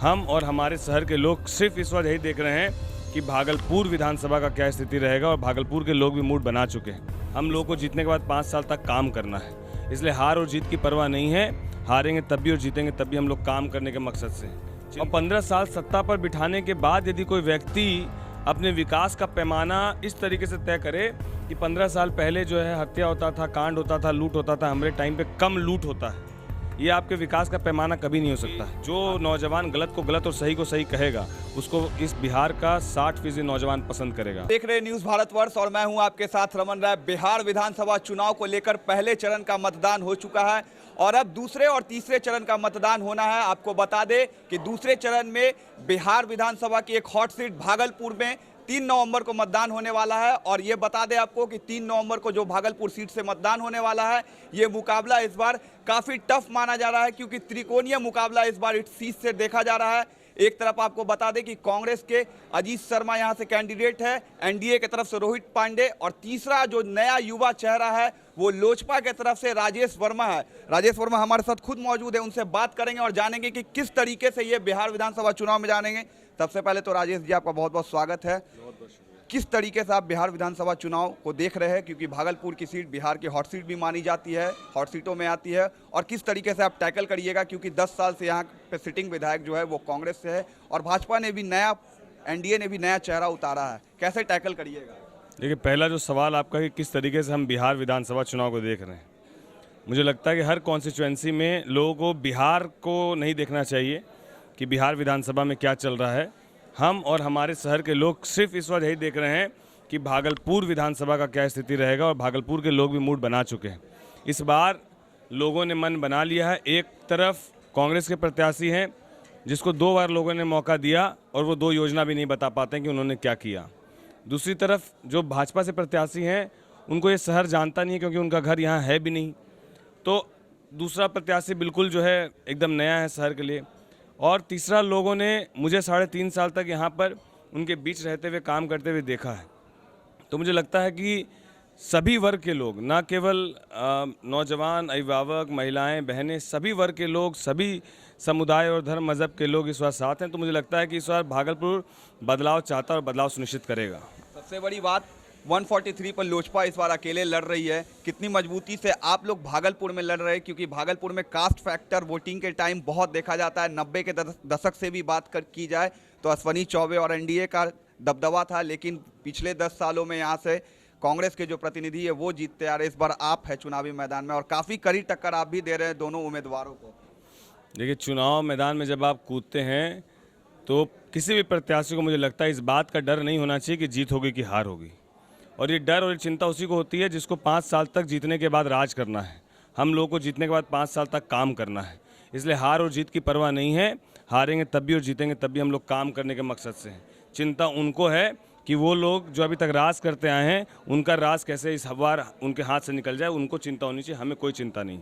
हम और हमारे शहर के लोग सिर्फ इस बार यही देख रहे हैं कि भागलपुर विधानसभा का क्या स्थिति रहेगा और भागलपुर के लोग भी मूड बना चुके हैं। हम लोगों को जीतने के बाद 5 साल तक काम करना है, इसलिए हार और जीत की परवाह नहीं है। हारेंगे तब भी और जीतेंगे तब भी हम लोग काम करने के मकसद से। और 15 साल सत्ता पर बिठाने के बाद यदि कोई व्यक्ति अपने विकास का पैमाना इस तरीके से तय करे कि 15 साल पहले जो है हत्या होता था, कांड होता था, लूट होता था, हमारे टाइम पे कम लूट होता है, ये आपके विकास का पैमाना कभी नहीं हो सकता। जो नौजवान गलत को गलत और सही को सही कहेगा, उसको इस बिहार का 60% नौजवान पसंद करेगा। देख रहे न्यूज़ भारतवर्ष और मैं हूं आपके साथ रमन राय। बिहार विधानसभा चुनाव को लेकर पहले चरण का मतदान हो चुका है और अब दूसरे और तीसरे चरण का मतदान होना है। आपको बता दें कि दूसरे चरण में बिहार विधानसभा की एक हॉट सीट भागलपुर में 3 नवंबर को मतदान होने वाला है। और ये बता दें आपको कि 3 नवंबर को जो भागलपुर सीट से मतदान होने वाला है, ये मुकाबला इस बार काफ़ी टफ माना जा रहा है, क्योंकि त्रिकोणीय मुकाबला इस बार इस सीट से देखा जा रहा है। एक तरफ आपको बता दें कि कांग्रेस के अजीत शर्मा यहां से कैंडिडेट है, एनडीए की तरफ से रोहित पांडे, और तीसरा जो नया युवा चेहरा है वो लोजपा की तरफ से राजेश वर्मा है। राजेश वर्मा हमारे साथ खुद मौजूद है, उनसे बात करेंगे और जानेंगे कि किस तरीके से ये बिहार विधानसभा चुनाव में जानेंगे। सबसे पहले तो राजेश जी, आपका बहुत बहुत स्वागत है। किस तरीके से आप बिहार विधानसभा चुनाव को देख रहे हैं, क्योंकि भागलपुर की सीट बिहार की हॉट सीट भी मानी जाती है, हॉट सीटों में आती है, और किस तरीके से आप टैकल करिएगा, क्योंकि 10 साल से यहाँ पे सिटिंग विधायक जो है वो कांग्रेस से है और भाजपा ने भी नया, एनडीए ने भी नया चेहरा उतारा है, कैसे टैकल करिएगा? देखिए, पहला जो सवाल आपका कि किस तरीके से हम बिहार विधानसभा चुनाव को देख रहे हैं, मुझे लगता है कि हर कॉन्स्टिट्यूएंसी में लोगों को बिहार को नहीं देखना चाहिए कि बिहार विधानसभा में क्या चल रहा है। हम और हमारे शहर के लोग सिर्फ इस बार यही देख रहे हैं कि भागलपुर विधानसभा का क्या स्थिति रहेगा और भागलपुर के लोग भी मूड बना चुके हैं। इस बार लोगों ने मन बना लिया है। एक तरफ कांग्रेस के प्रत्याशी हैं जिसको 2 बार लोगों ने मौका दिया और वो 2 योजना भी नहीं बता पाते हैं कि उन्होंने क्या किया। दूसरी तरफ जो भाजपा से प्रत्याशी हैं, उनको ये शहर जानता नहीं है, क्योंकि उनका घर यहाँ है भी नहीं। तो दूसरा प्रत्याशी बिल्कुल जो है एकदम नया है शहर के लिए। और तीसरा, लोगों ने मुझे 3.5 साल तक यहाँ पर उनके बीच रहते हुए काम करते हुए देखा है। तो मुझे लगता है कि सभी वर्ग के लोग, ना केवल नौजवान, अभिभावक, महिलाएं, बहनें, सभी वर्ग के लोग, सभी समुदाय और धर्म मज़हब के लोग इस बार साथ हैं। तो मुझे लगता है कि इस बार भागलपुर बदलाव चाहता और बदलाव सुनिश्चित करेगा। सबसे बड़ी बात, 143 पर लोजपा इस बार अकेले लड़ रही है। कितनी मजबूती से आप लोग भागलपुर में लड़ रहे हैं, क्योंकि भागलपुर में कास्ट फैक्टर वोटिंग के टाइम बहुत देखा जाता है। 90 के दशक से भी बात की जाए तो अश्वनी चौबे और एनडीए का दबदबा था, लेकिन पिछले 10 सालों में यहाँ से कांग्रेस के जो प्रतिनिधि है वो जीतते आ रहे। इस बार आप है चुनावी मैदान में और काफ़ी कड़ी टक्कर आप भी दे रहे हैं दोनों उम्मीदवारों को। देखिए, चुनाव मैदान में जब आप कूदते हैं तो किसी भी प्रत्याशी को मुझे लगता है इस बात का डर नहीं होना चाहिए कि जीत होगी कि हार होगी। और ये डर और चिंता उसी को होती है जिसको 5 साल तक जीतने के बाद राज करना है। हम लोगों को जीतने के बाद 5 साल तक काम करना है, इसलिए हार और जीत की परवाह नहीं है। हारेंगे तब भी और जीतेंगे तब भी हम लोग काम करने के मकसद से हैं। चिंता उनको है कि वो लोग जो अभी तक राज करते आए हैं, उनका राज कैसे इस बार उनके हाथ से निकल जाए, उनको चिंता होनी चाहिए। हमें कोई चिंता नहीं।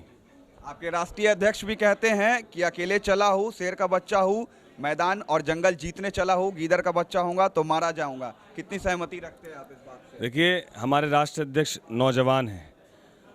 आपके राष्ट्रीय अध्यक्ष भी कहते हैं कि अकेले चला हूँ, शेर का बच्चा हूँ, मैदान और जंगल जीतने चला हूँ, गीदड़ का बच्चा होऊंगा तो मारा जाऊंगा। कितनी सहमति रखते हैं आप इस बात से? देखिए, हमारे राष्ट्रीय अध्यक्ष नौजवान हैं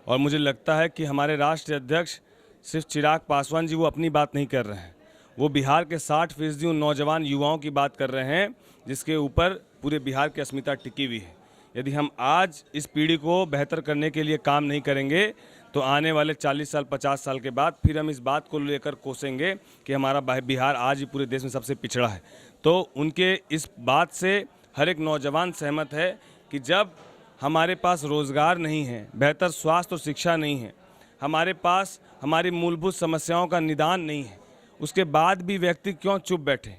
और मुझे लगता है कि हमारे राष्ट्रीय अध्यक्ष सिर्फ चिराग पासवान जी वो अपनी बात नहीं कर रहे हैं, वो बिहार के 60% उन नौजवान युवाओं की बात कर रहे हैं जिसके ऊपर पूरे बिहार की अस्मिता टिकी हुई है। यदि हम आज इस पीढ़ी को बेहतर करने के लिए काम नहीं करेंगे तो आने वाले 40 साल 50 साल के बाद फिर हम इस बात को लेकर कोसेंगे कि हमारा बिहार आज ही पूरे देश में सबसे पिछड़ा है। तो उनके इस बात से हर एक नौजवान सहमत है कि जब हमारे पास रोज़गार नहीं है, बेहतर स्वास्थ्य और शिक्षा नहीं है, हमारे पास हमारी मूलभूत समस्याओं का निदान नहीं है, उसके बाद भी व्यक्ति क्यों चुप बैठे।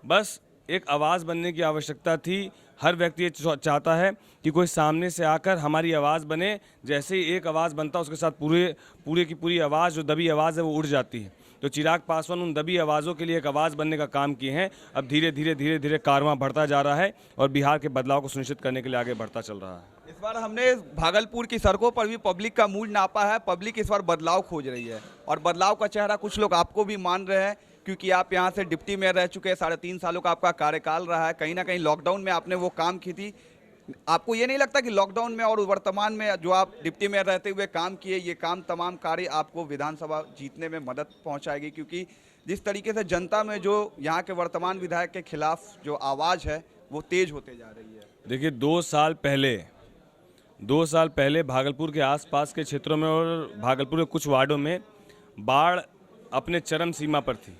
बस एक आवाज़ बनने की आवश्यकता थी। हर व्यक्ति ये चाहता है कि कोई सामने से आकर हमारी आवाज़ बने। जैसे ही एक आवाज़ बनता है उसके साथ पूरे की पूरी आवाज़, जो दबी आवाज़ है, वो उड़ जाती है। तो चिराग पासवान उन दबी आवाज़ों के लिए एक आवाज़ बनने का काम किए हैं। अब धीरे धीरे कारवां बढ़ता जा रहा है और बिहार के बदलाव को सुनिश्चित करने के लिए आगे बढ़ता चल रहा है। इस बार हमने भागलपुर की सड़कों पर भी पब्लिक का मूड नापा है। पब्लिक इस बार बदलाव खोज रही है और बदलाव का चेहरा कुछ लोग आपको भी मान रहे हैं, क्योंकि आप यहाँ से डिप्टी मेयर रह चुके हैं। 3.5 सालों का आपका कार्यकाल रहा है। कहीं ना कहीं लॉकडाउन में आपने वो काम की थी। आपको ये नहीं लगता कि लॉकडाउन में और वर्तमान में जो आप डिप्टी मेयर रहते हुए काम किए, ये काम तमाम कार्य आपको विधानसभा जीतने में मदद पहुंचाएगी? क्योंकि जिस तरीके से जनता में जो यहाँ के वर्तमान विधायक के खिलाफ जो आवाज़ है वो तेज होते जा रही है। देखिए 2 साल पहले भागलपुर के आसपास के क्षेत्रों में और भागलपुर के कुछ वार्डों में बाढ़ अपने चरम सीमा पर थी।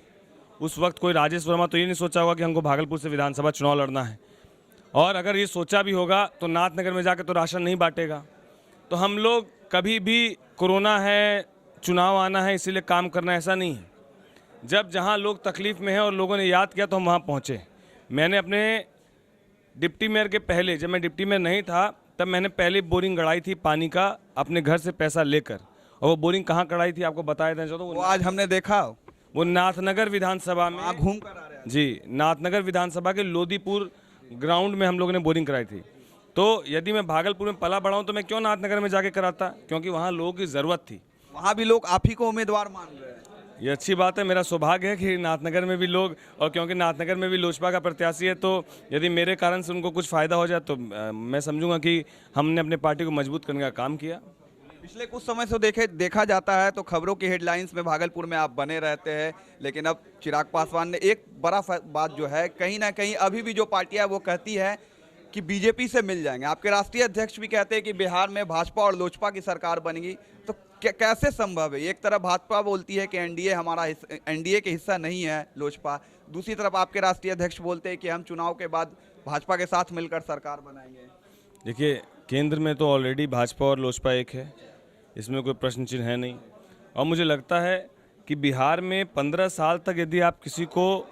उस वक्त कोई राजेश वर्मा तो ये नहीं सोचा होगा कि हमको भागलपुर से विधानसभा चुनाव लड़ना है, और अगर ये सोचा भी होगा तो नाथनगर में जाकर तो राशन नहीं बांटेगा। तो हम लोग कभी भी कोरोना है, चुनाव आना है इसीलिए काम करना, ऐसा नहीं है। जब जहाँ लोग तकलीफ़ में हैं और लोगों ने याद किया तो हम वहाँ पहुँचे। मैंने अपने डिप्टी मेयर के पहले, जब मैं डिप्टी मेयर नहीं था तब मैंने पहले बोरिंग गड़ाई थी पानी का अपने घर से पैसा लेकर, और वो बोरिंग कहाँ गड़ाई थी आपको बताया था तो वो आज हमने देखा, वो नाथनगर विधानसभा में आप घूम कर आ रहे हैं। जी, नाथनगर विधानसभा के लोदीपुर ग्राउंड में हम लोगों ने बोरिंग कराई थी। तो यदि मैं भागलपुर में पला बढ़ा हूँ तो मैं क्यों नाथनगर में जाके कराता, क्योंकि वहाँ लोगों की ज़रूरत थी। वहाँ भी लोग आप ही को उम्मीदवार मान रहे हैं। ये अच्छी बात है, मेरा सौभाग्य है कि नाथनगर में भी लोग, और क्योंकि नाथनगर में भी लोजपा का प्रत्याशी है, तो यदि मेरे कारण से उनको कुछ फ़ायदा हो जाए तो मैं समझूंगा कि हमने अपने पार्टी को मजबूत करने का काम किया। पिछले कुछ समय से देखा जाता है तो खबरों की हेडलाइंस में भागलपुर में आप बने रहते हैं, लेकिन अब चिराग पासवान ने एक बड़ा बात जो है, कहीं ना कहीं अभी भी जो पार्टियां वो कहती है कि बीजेपी से मिल जाएंगे। आपके राष्ट्रीय अध्यक्ष भी कहते हैं कि बिहार में भाजपा और लोजपा की सरकार बनेगी, तो कैसे संभव है? एक तरफ भाजपा बोलती है कि एनडीए हमारा एनडीए के हिस्सा नहीं है लोजपा, दूसरी तरफ आपके राष्ट्रीय अध्यक्ष बोलते हैं कि हम चुनाव के बाद भाजपा के साथ मिलकर सरकार बनाएंगे। देखिए, केंद्र में तो ऑलरेडी भाजपा और लोजपा एक है, इसमें कोई प्रश्न चिन्ह है नहीं। और मुझे लगता है कि बिहार में 15 साल तक यदि आप किसी को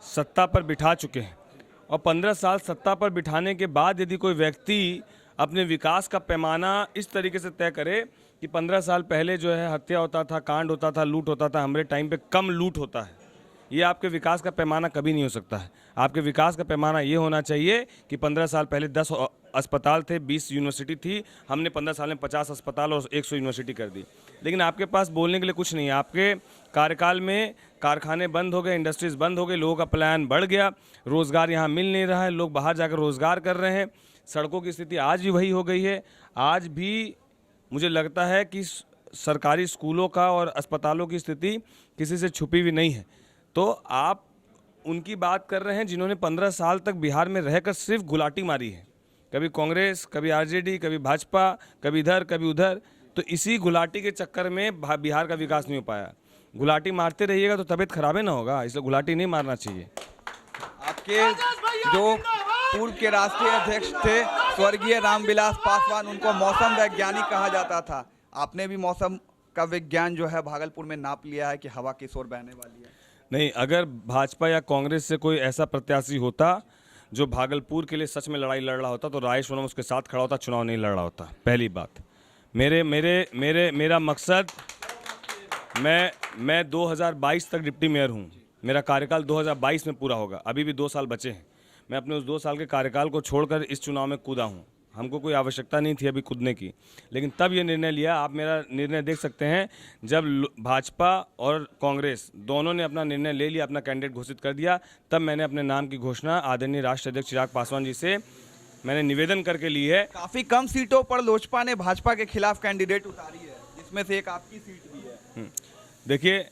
सत्ता पर बिठा चुके हैं और 15 साल सत्ता पर बिठाने के बाद यदि कोई व्यक्ति अपने विकास का पैमाना इस तरीके से तय करे कि 15 साल पहले जो है हत्या होता था, कांड होता था, लूट होता था, हमारे टाइम पे कम लूट होता है, ये आपके विकास का पैमाना कभी नहीं हो सकता है। आपके विकास का पैमाना ये होना चाहिए कि 15 साल पहले 10 अस्पताल थे, 20 यूनिवर्सिटी थी, हमने 15 साल में 50 अस्पताल और 100 यूनिवर्सिटी कर दी। लेकिन आपके पास बोलने के लिए कुछ नहीं है। आपके कार्यकाल में कारखाने बंद हो गए, इंडस्ट्रीज़ बंद हो गई, लोगों का पलायन बढ़ गया, रोज़गार यहाँ मिल नहीं रहा है, लोग बाहर जाकर रोज़गार कर रहे हैं। सड़कों की स्थिति आज भी वही हो गई है। आज भी मुझे लगता है कि सरकारी स्कूलों का और अस्पतालों की स्थिति किसी से छुपी हुई नहीं है। तो आप उनकी बात कर रहे हैं जिन्होंने 15 साल तक बिहार में रहकर सिर्फ गुलाटी मारी है, कभी कांग्रेस, कभी आरजेडी, कभी भाजपा, कभी इधर कभी उधर। तो इसी गुलाटी के चक्कर में बिहार का विकास नहीं हो पाया। गुलाटी मारते रहिएगा तो तबीयत खराब ना होगा, इसलिए गुलाटी नहीं मारना चाहिए। आपके जो पूर्व के राष्ट्रीय अध्यक्ष थे स्वर्गीय रामविलास पासवान, उनको मौसम वैज्ञानिक कहा जाता था। आपने भी मौसम का विज्ञान जो है भागलपुर में नाप लिया है कि हवा किस ओर बहने वाली है? नहीं, अगर भाजपा या कांग्रेस से कोई ऐसा प्रत्याशी होता जो भागलपुर के लिए सच में लड़ाई लड़ रहा होता तो राजेश वर्मा उसके साथ खड़ा होता, चुनाव नहीं लड़ रहा होता। पहली बात, मेरा मकसद, मैं 2022 तक डिप्टी मेयर हूँ, मेरा कार्यकाल 2022 में पूरा होगा, अभी भी 2 साल बचे हैं। मैं अपने उस 2 साल के कार्यकाल को छोड़कर इस चुनाव में कूदा हूँ। हमको कोई आवश्यकता नहीं थी अभी कूदने की, लेकिन तब ये निर्णय लिया। आप मेरा निर्णय देख सकते हैं, जब भाजपा और कांग्रेस दोनों ने अपना निर्णय ले लिया, अपना कैंडिडेट घोषित कर दिया, तब मैंने अपने नाम की घोषणा आदरणीय राष्ट्रीय अध्यक्ष चिराग पासवान जी से मैंने निवेदन करके ली है। काफी कम सीटों पर लोजपा ने भाजपा के खिलाफ कैंडिडेट उतारी है, जिसमें से एक आपकी सीट भी है। देखिए,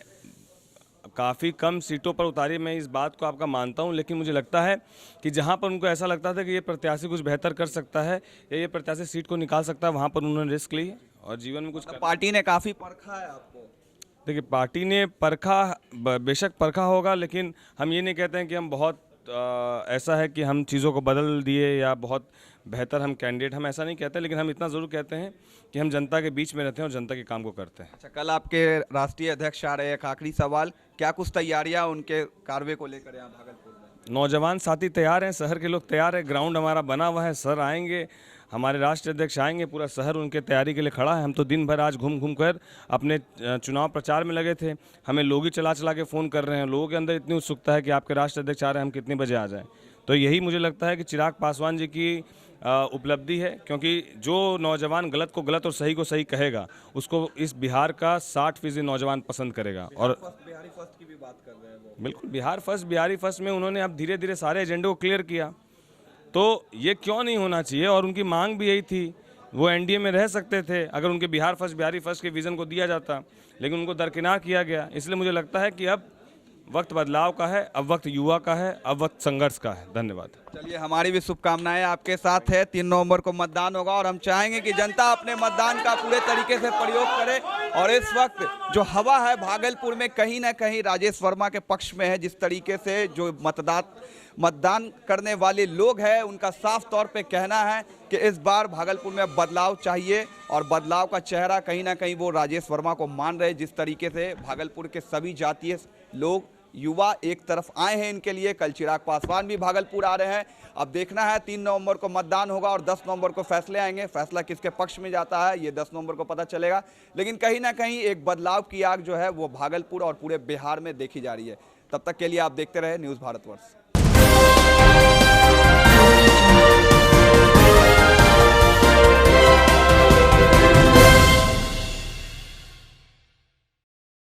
काफ़ी कम सीटों पर उतारी, मैं इस बात को आपका मानता हूं, लेकिन मुझे लगता है कि जहां पर उनको ऐसा लगता था कि ये प्रत्याशी कुछ बेहतर कर सकता है या ये प्रत्याशी सीट को निकाल सकता है, वहां पर उन्होंने रिस्क ली और जीवन में कुछ पार्टी ने काफ़ी परखा है आपको। देखिए, पार्टी ने परखा, बेशक परखा होगा, लेकिन हम ये नहीं कहते हैं कि हम बहुत ऐसा है कि हम चीज़ों को बदल दिए या बहुत बेहतर हम कैंडिडेट, हम ऐसा नहीं कहते, लेकिन हम इतना ज़रूर कहते हैं कि हम जनता के बीच में रहते हैं और जनता के काम को करते हैं। अच्छा, कल आपके राष्ट्रीय अध्यक्ष आ रहे हैं, एक आखिरी सवाल, क्या कुछ तैयारियां उनके कार्रवाई को लेकर यहाँ भागलपुर में? नौजवान साथी तैयार हैं, शहर के लोग तैयार हैं, ग्राउंड हमारा बना हुआ है, सर आएंगे, हमारे राष्ट्रीय अध्यक्ष आएंगे, पूरा शहर उनके तैयारी के लिए खड़ा है। हम तो दिन भर आज घूम घूम कर अपने चुनाव प्रचार में लगे थे, हमें लोग ही चला चला के फ़ोन कर रहे हैं, लोगों के अंदर इतनी उत्सुकता है कि आपके राष्ट्रीय अध्यक्ष आ रहे हैं, हम कितने बजे आ जाएँ। तो यही मुझे लगता है कि चिराग पासवान जी की उपलब्धि है, क्योंकि जो नौजवान गलत को गलत और सही को सही कहेगा, उसको इस बिहार का 60% नौजवान पसंद करेगा। और बिहारी फर्स्ट की भी बात कर रहे हैं वो। बिल्कुल, बिहार फर्स्ट, बिहारी फर्स्ट में उन्होंने अब धीरे धीरे सारे एजेंडे को क्लियर किया, तो ये क्यों नहीं होना चाहिए। और उनकी मांग भी यही थी, वो एनडीए में रह सकते थे अगर उनके बिहार फर्स्ट, बिहारी फर्स्ट के विज़न को दिया जाता, लेकिन उनको दरकिनार किया गया। इसलिए मुझे लगता है कि अब वक्त बदलाव का है, अब वक्त युवा का है, अब वक्त संघर्ष का है। धन्यवाद। चलिए, हमारी भी शुभकामनाएं आपके साथ है। 3 नवंबर को मतदान होगा और हम चाहेंगे कि जनता अपने मतदान का पूरे तरीके से प्रयोग करे। और इस वक्त जो हवा है भागलपुर में कहीं ना कहीं राजेश वर्मा के पक्ष में है। जिस तरीके से जो मतदान करने वाले लोग हैं उनका साफ तौर पे कहना है कि इस बार भागलपुर में बदलाव चाहिए और बदलाव का चेहरा कहीं ना कहीं वो राजेश वर्मा को मान रहे। जिस तरीके से भागलपुर के सभी जातीय लोग, युवा एक तरफ आए हैं इनके लिए। कल चिराग पासवान भी भागलपुर आ रहे हैं। अब देखना है, 3 नवंबर को मतदान होगा और 10 नवंबर को फैसले आएंगे। फैसला किसके पक्ष में जाता है ये 10 नवंबर को पता चलेगा। लेकिन कहीं ना कहीं एक बदलाव की आग जो है वो भागलपुर और पूरे बिहार में देखी जा रही है। तब तक के लिए आप देखते रहे न्यूज़ भारतवर्ष।